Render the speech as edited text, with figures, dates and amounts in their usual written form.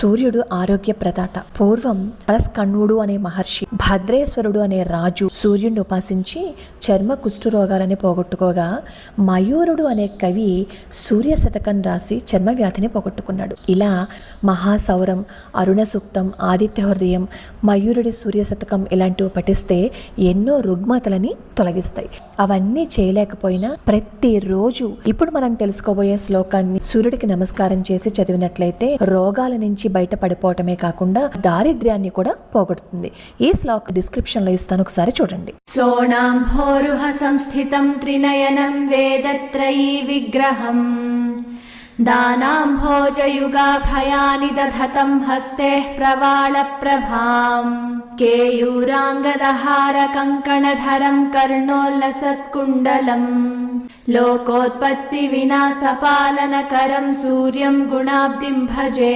సూర్యుడు ఆరోగ్య ప్రదాత. పూర్వం పరస్కణ్వుడు అనే మహర్షి, భద్రేశ్వరుడు అనే రాజు సూర్యుడిని ఉపాసించి చర్మ కుష్టు రోగాలని పోగొట్టుకోగా, మయూరుడు అనే కవి సూర్య శతకం రాసి చర్మ వ్యాధిని పోగొట్టుకున్నాడు. ఇలా మహాసౌరం, అరుణ సూక్తం, ఆదిత్య హృదయం, మయూరుడి సూర్య శతకం ఇలాంటివి పఠిస్తే ఎన్నో రుగ్మతలని తొలగిస్తాయి. అవన్నీ చేయలేకపోయినా ప్రతిరోజు ఇప్పుడు మనం తెలుసుకోబోయే శ్లోకాన్ని సూర్యుడికి నమస్కారం చేసి చదివినట్లయితే రోగాల నుంచి బయటపడిపోవటమే కాకుండా దారిద్ర్యాన్ని కూడా పోగొడుతుంది. ఈ శ్లోక డిస్క్రిప్షన్ లో ఇస్తాను, ఒకసారి చూడండి. సోణాంభోరుహ సంస్థితం త్రినయనం వేదత్రయీ విగ్రహం దానాంభోజయుగాభయాని దధతం హస్తే ప్రవాళ ప్రభాం కేయూరాంగదహార కంకణధరం కర్ణోల్లసత్కుండలం లోకోత్పత్తి వినాశపాలనకరం సూర్యం గుణాబ్దిం భజే.